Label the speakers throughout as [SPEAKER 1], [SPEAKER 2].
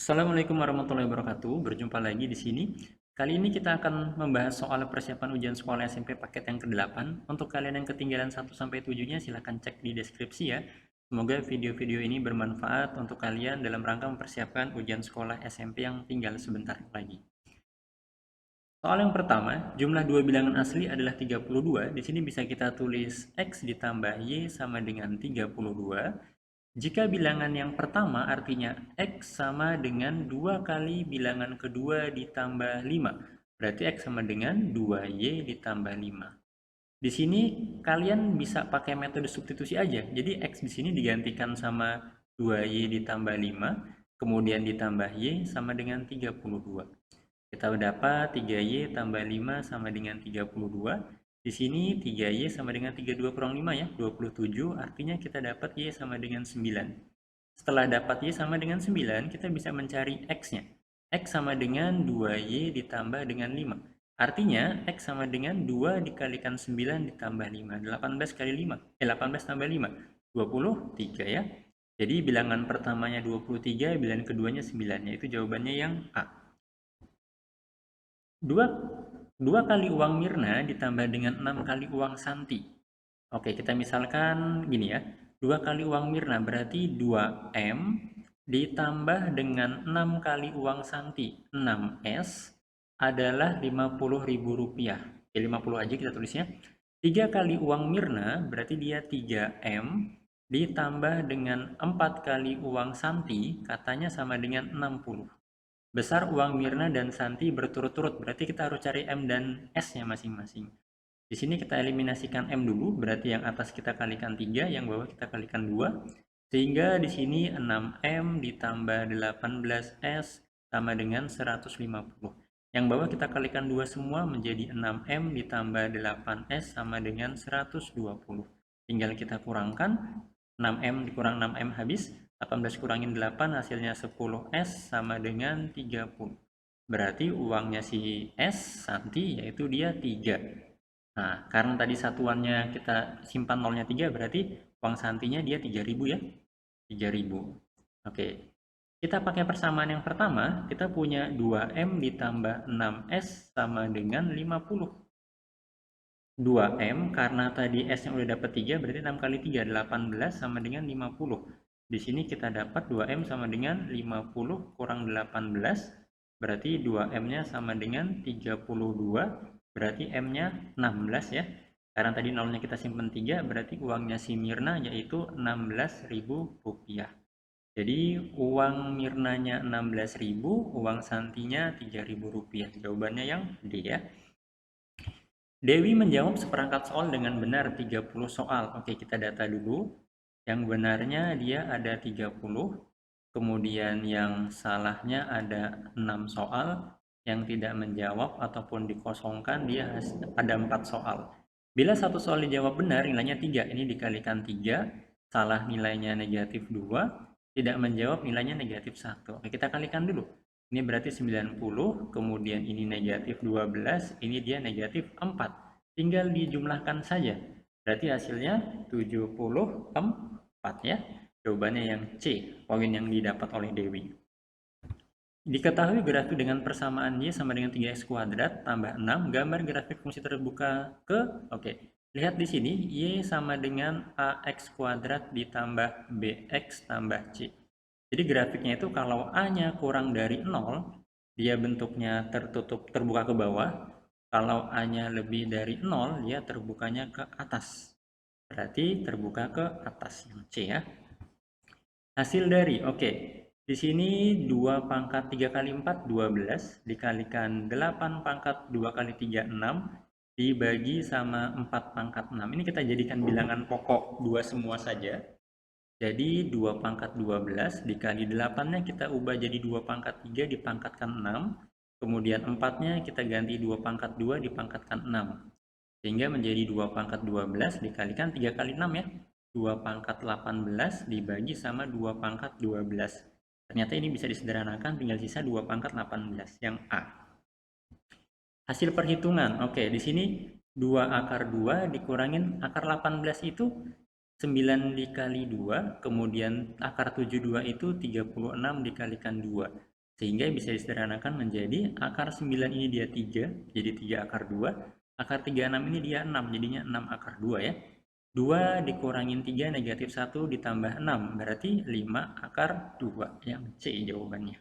[SPEAKER 1] Assalamualaikum warahmatullahi wabarakatuh. Berjumpa lagi di sini. Kali ini kita akan membahas soal persiapan ujian sekolah SMP paket yang ke-8. Untuk kalian yang ketinggalan 1 sampai 7-nya silahkan cek di deskripsi ya. Semoga video-video ini bermanfaat untuk kalian dalam rangka mempersiapkan ujian sekolah SMP yang tinggal sebentar lagi. Soal yang pertama, jumlah dua bilangan asli adalah 32. Di sini bisa kita tulis X ditambah Y sama dengan 32. Jika bilangan yang pertama artinya X sama dengan 2 kali bilangan kedua ditambah 5. Berarti X sama dengan 2Y ditambah 5. Di sini kalian bisa pakai metode substitusi aja. Jadi X di sini digantikan sama 2Y ditambah 5, kemudian ditambah Y sama dengan 32. Kita dapat 3Y tambah 5 sama dengan 32. Di sini 3Y sama dengan 32 kurang 5 ya, 27. Artinya kita dapat Y sama dengan 9. Setelah dapat Y sama dengan 9, kita bisa mencari X-nya. X sama dengan 2Y ditambah dengan 5. Artinya X sama dengan 2 dikalikan 9 ditambah 5. 18 kali 5. 18 tambah 5. 23 ya. Jadi bilangan pertamanya 23, bilangan keduanya 9. Yaitu jawabannya yang A. 2 kali uang Mirna ditambah dengan 6 kali uang Santi. Oke, kita misalkan gini ya. 2 kali uang Mirna berarti 2M ditambah dengan 6 kali uang Santi, 6S adalah Rp50.000. Oke, 50 aja kita tulisnya. 3 kali uang Mirna berarti dia 3M ditambah dengan 4 kali uang Santi, katanya sama dengan 60. Besar uang Mirna dan Santi berturut-turut, berarti kita harus cari M dan S-nya masing-masing. Di sini kita eliminasikan M dulu, berarti yang atas kita kalikan 3, yang bawah kita kalikan 2. Sehingga di sini 6M ditambah 18S sama dengan 150. Yang bawah kita kalikan 2 semua menjadi 6M ditambah 8S sama dengan 120. Tinggal kita kurangkan, 6M dikurang 6M habis, 18 kurangin 8 hasilnya 10S sama dengan 30. Berarti uangnya si S, Santi, yaitu dia 3. Nah, karena tadi satuannya kita simpan nolnya 3, berarti uang Santinya dia 3.000 ya. 3.000. Oke. Kita pakai persamaan yang pertama, kita punya 2M ditambah 6S sama dengan 50. 2M karena tadi S yang udah dapat 3, berarti 6 kali 3, 18 sama dengan 50. Di sini kita dapat 2M sama dengan 50 kurang 18, berarti 2M-nya sama dengan 32, berarti M-nya 16 ya. Karena tadi nolnya kita simpan 3, berarti uangnya si Mirna yaitu Rp16.000. Jadi uang Mirnanya 16.000, uang Santinya Rp3.000. Jawabannya yang D ya. Dewi menjawab seperangkat soal dengan benar 30 soal. Oke, kita data dulu. Yang benarnya dia ada 30, kemudian yang salahnya ada 6 soal, yang tidak menjawab ataupun dikosongkan dia ada 4 soal. Bila satu soal dijawab benar, nilainya 3. Ini dikalikan 3, salah nilainya negatif 2, tidak menjawab nilainya negatif 1. Oke, kita kalikan dulu. Ini berarti 90, kemudian ini negatif 12, ini dia negatif 4. Tinggal dijumlahkan saja. Berarti hasilnya 74 ya. Jawabannya yang C, poin yang didapat oleh Dewi. Diketahui grafik dengan persamaan Y sama dengan 3X kuadrat tambah 6. Gambar grafik fungsi terbuka ke, oke. Lihat di sini, Y sama dengan AX kuadrat ditambah BX tambah C. Jadi grafiknya itu kalau A-nya kurang dari 0, dia bentuknya tertutup terbuka ke bawah. Kalau A-nya lebih dari 0, dia terbukanya ke atas. Berarti terbuka ke atas, yang C ya. Hasil dari, oke. Di sini 2 pangkat 3 kali 4, 12. Dikalikan 8 pangkat 2 kali 3, 6. Dibagi sama 4 pangkat 6. Ini kita jadikan bilangan pokok 2 semua saja. Jadi 2 pangkat 12 dikali 8-nya kita ubah jadi 2 pangkat 3 dipangkatkan 6. Kemudian 4-nya kita ganti 2 pangkat 2 dipangkatkan 6. Sehingga menjadi 2 pangkat 12 dikalikan 3 kali 6 ya. 2 pangkat 18 dibagi sama 2 pangkat 12. Ternyata ini bisa disederhanakan, tinggal sisa 2 pangkat 18 yang A. Hasil perhitungan, oke, di sini 2 akar 2 dikurangin akar 18 itu 9 dikali 2, kemudian akar 72 itu 36 dikalikan 2. Sehingga bisa disederhanakan menjadi akar 9 ini dia 3, jadi 3 akar 2. Akar 36 ini dia 6, jadinya 6 akar 2 ya. 2 dikurangin 3 negatif 1 ditambah 6, berarti 5 akar 2. Yang C jawabannya.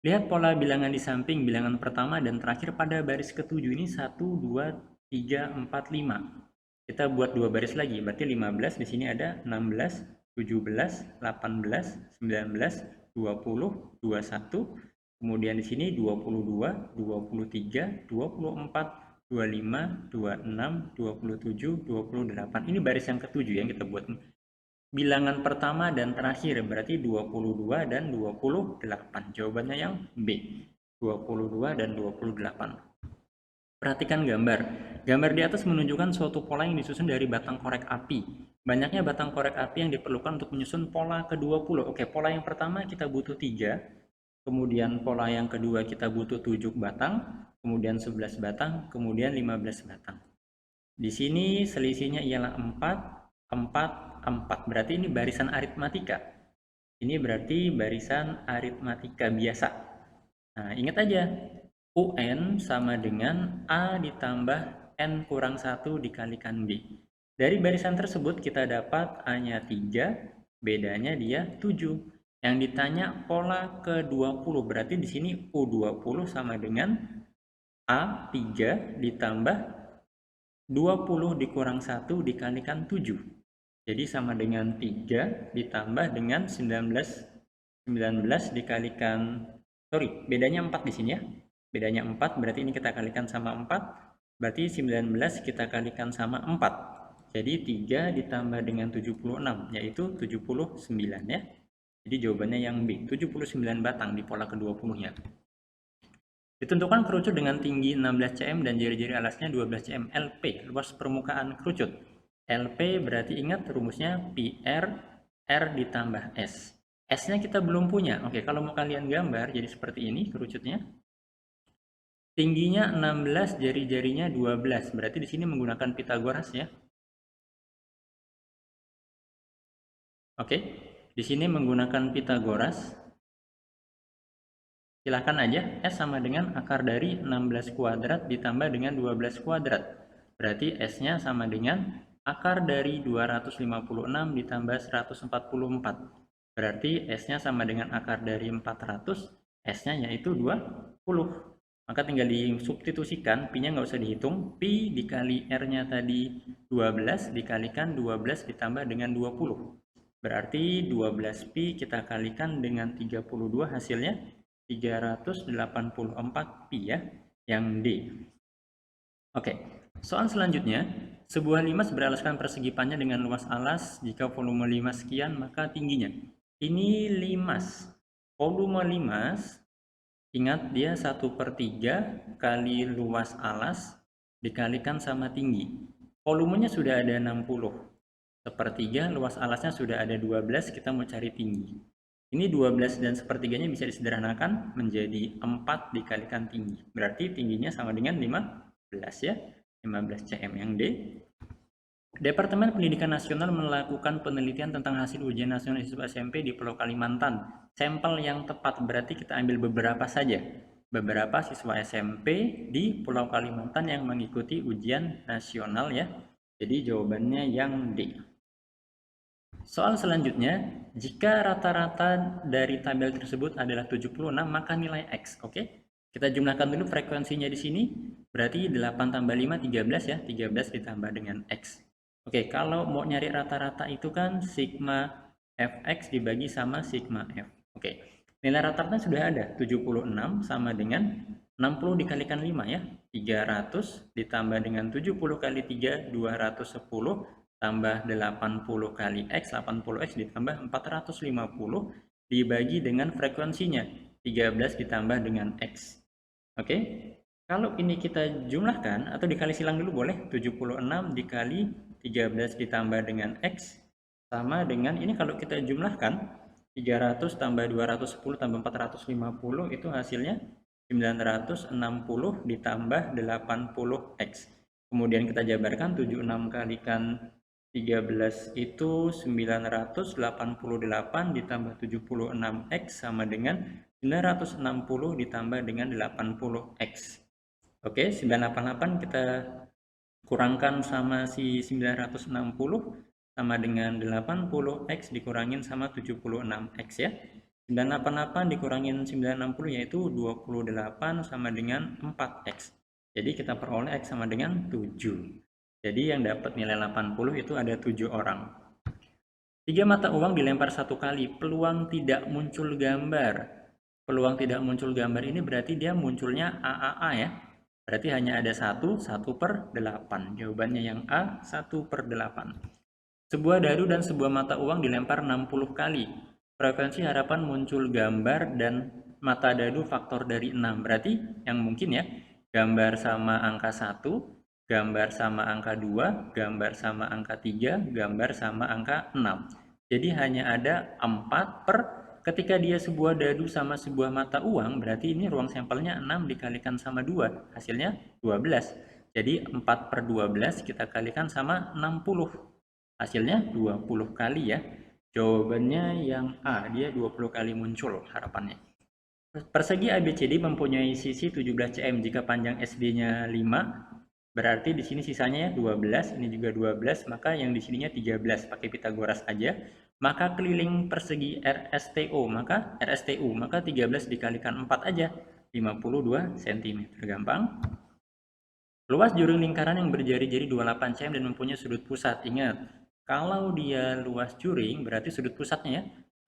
[SPEAKER 1] Lihat pola bilangan di samping bilangan pertama dan terakhir pada baris ketujuh ini 1, 2, 3, 4, 5. Kita buat 2 baris lagi, berarti 15, di sini ada 16, 17, 18, 19, 20, 21, kemudian di sini 22, 23, 24, 25, 26, 27, 28. Ini baris yang ketujuh yang kita buat. Bilangan pertama dan terakhir berarti 22 dan 28. Jawabannya yang B. 22 dan 28. Perhatikan gambar. Gambar di atas menunjukkan suatu pola yang disusun dari batang korek api. Banyaknya batang korek api yang diperlukan untuk menyusun pola ke-20. Oke, pola yang pertama kita butuh 3. Kemudian pola yang kedua kita butuh 7 batang. Kemudian 11 batang. Kemudian 15 batang. Di sini selisihnya ialah 4, 4, 4. Berarti ini barisan aritmatika. Ini berarti barisan aritmatika biasa. Nah, ingat aja. UN sama dengan A ditambah N kurang 1 dikalikan B. Dari barisan tersebut kita dapat A-nya 3, bedanya dia 7. Yang ditanya pola ke-20, berarti di sini U20 sama dengan A3 ditambah 20 dikurang 1 dikalikan 7. Jadi sama dengan 3 ditambah dengan 19 dikalikan, bedanya 4 di sini ya. Bedanya 4, berarti ini kita kalikan sama 4, berarti 19 kita kalikan sama 4. Jadi 3 ditambah dengan 76, yaitu 79 ya. Jadi jawabannya yang B, 79 batang di pola ke-20-nya. Ditentukan kerucut dengan tinggi 16 cm dan jari-jari alasnya 12 cm. LP, luas permukaan kerucut. LP berarti ingat rumusnya PR, R ditambah S. S-nya kita belum punya. Oke, kalau mau kalian gambar jadi seperti ini kerucutnya. Tingginya 16, jari-jarinya 12. Berarti di sini menggunakan Pitagoras ya. Oke, di sini menggunakan Pitagoras. Silahkan aja, S sama dengan akar dari 16 kuadrat ditambah dengan 12 kuadrat. Berarti S-nya sama dengan akar dari 256 ditambah 144. Berarti S-nya sama dengan akar dari 400, S-nya yaitu 20. Maka tinggal disubstitusikan, Pi-nya nggak usah dihitung. Pi dikali R-nya tadi 12 dikalikan 12 ditambah dengan 20. Berarti 12 Pi kita kalikan dengan 32 hasilnya 384 Pi ya, yang D. Oke, soal selanjutnya. Sebuah limas beralaskan persegi panjang dengan luas alas. Jika volume limas sekian, maka tingginya. Ini limas. Volume limas, ingat dia 1/3 kali luas alas dikalikan sama tinggi. Volumenya sudah ada 60. 1/3 luas alasnya sudah ada 12, kita mau cari tinggi. Ini 12 dan 1/3-nya bisa disederhanakan menjadi 4 dikalikan tinggi. Berarti tingginya sama dengan 15 ya. 15 cm yang D. Departemen Pendidikan Nasional melakukan penelitian tentang hasil ujian nasional siswa SMP di Pulau Kalimantan. Sampel yang tepat berarti kita ambil beberapa saja. Beberapa siswa SMP di Pulau Kalimantan yang mengikuti ujian nasional ya. Jadi jawabannya yang D. Soal selanjutnya, jika rata-rata dari tabel tersebut adalah 76, maka nilai X. Oke, kita jumlahkan dulu frekuensinya di sini. Berarti 8 tambah 5, 13 ya. 13 ditambah dengan X. Oke, kalau mau nyari rata-rata itu kan sigma Fx dibagi sama sigma F. Oke, nilai rata-rata sudah ada. 76 sama dengan 60 dikalikan 5 ya. 300 ditambah dengan 70 kali 3, 210. Tambah 80 kali X, 80X ditambah 450 dibagi dengan frekuensinya 13 ditambah dengan X. Oke, kalau ini kita jumlahkan atau dikali silang dulu boleh, 76 dikali 13 ditambah dengan X sama dengan ini. Kalau kita jumlahkan 300 tambah 210 tambah 450 itu hasilnya 960 ditambah 80X. Kemudian kita jabarkan 76 kalikan 13 itu 988 ditambah 76X sama dengan 960 ditambah dengan 80x. Oke, 988 kita kurangkan sama si 960 sama dengan 80x dikurangin sama 76x ya. 988 dikurangin 960 yaitu 28 sama dengan 4x. Jadi kita peroleh x sama dengan 7. Jadi yang dapat nilai 80 itu ada 7 orang. 3 mata uang dilempar satu kali, peluang tidak muncul gambar. Peluang tidak muncul gambar ini berarti dia munculnya AAA ya. Berarti hanya ada 1/8. Jawabannya yang A, 1/8. Sebuah dadu dan sebuah mata uang dilempar 60 kali. Frekuensi harapan muncul gambar dan mata dadu faktor dari 6. Berarti yang mungkin ya, gambar sama angka 1, gambar sama angka 2, gambar sama angka 3, gambar sama angka 6. Jadi hanya ada 4 per ketika dia sebuah dadu sama sebuah mata uang, berarti ini ruang sampelnya 6 dikalikan sama 2, hasilnya 12. Jadi 4/12 kita kalikan sama 60. Hasilnya 20 kali ya. Jawabannya yang A, dia 20 kali muncul harapannya. Persegi ABCD mempunyai sisi 17 cm. Jika panjang SD-nya 5, berarti di sini sisanya ya 12, ini juga 12, maka yang di sininya 13. Pakai Pitagoras aja. Maka keliling persegi RSTU, maka 13 dikalikan 4 aja, 52 cm. Gampang. Luas juring lingkaran yang berjari-jari 28 cm dan mempunyai sudut pusat. Ingat, kalau dia luas juring, berarti sudut pusatnya ya,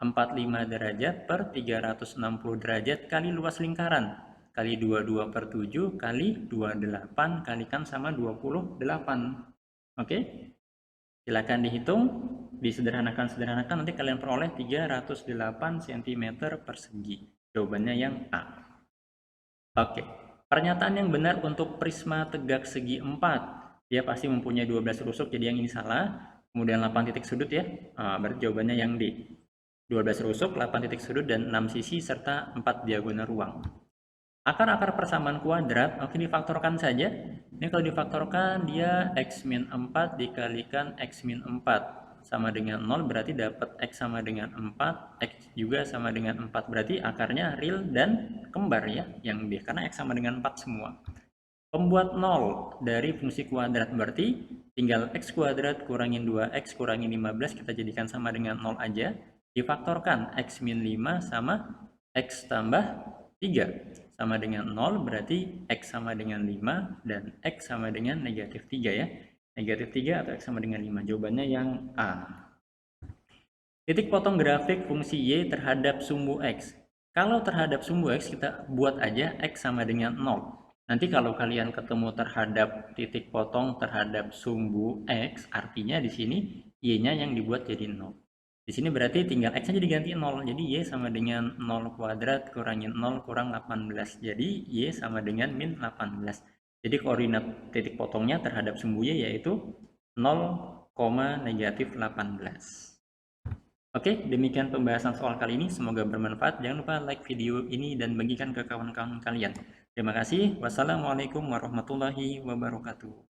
[SPEAKER 1] 45 derajat per 360 derajat kali luas lingkaran. Kali 22/7 kali 28 kalikan sama 28. Oke? Silakan dihitung, disederhanakan, nanti kalian peroleh 308 cm persegi. Jawabannya yang A. Oke, pernyataan yang benar untuk prisma tegak segi 4. Dia pasti mempunyai 12 rusuk, jadi yang ini salah. Kemudian 8 titik sudut ya, berarti jawabannya yang D. 12 rusuk, 8 titik sudut, dan 6 sisi, serta 4 diagonal ruang. Akar-akar persamaan kuadrat, oke difaktorkan saja. Ini kalau difaktorkan dia x-4 dikalikan x-4 sama dengan 0, berarti dapat x sama dengan 4, x juga sama dengan 4, berarti akarnya real dan kembar ya, yang B, karena x sama dengan 4 semua. Pembuat 0 dari fungsi kuadrat, berarti tinggal x kuadrat kurangin 2x kurangin 15, kita jadikan sama dengan 0 aja, difaktorkan x-5 sama x tambah 3 sama dengan 0, berarti x sama dengan 5 dan x sama dengan negatif 3 ya. Negatif 3 atau x sama dengan 5. Jawabannya yang A. Titik potong grafik fungsi y terhadap sumbu x. Kalau terhadap sumbu x kita buat aja x sama dengan 0. Nanti kalau kalian ketemu terhadap titik potong terhadap sumbu x, artinya di sini y-nya yang dibuat jadi 0. Di sini berarti tinggal x aja diganti 0. Jadi y sama dengan 0 kuadrat kurangin 0 kurang 18. Jadi y sama dengan min 18. Jadi koordinat titik potongnya terhadap sumbu y yaitu 0, negatif 18. Oke, demikian pembahasan soal kali ini. Semoga bermanfaat. Jangan lupa like video ini dan bagikan ke kawan-kawan kalian. Terima kasih. Wassalamualaikum warahmatullahi wabarakatuh.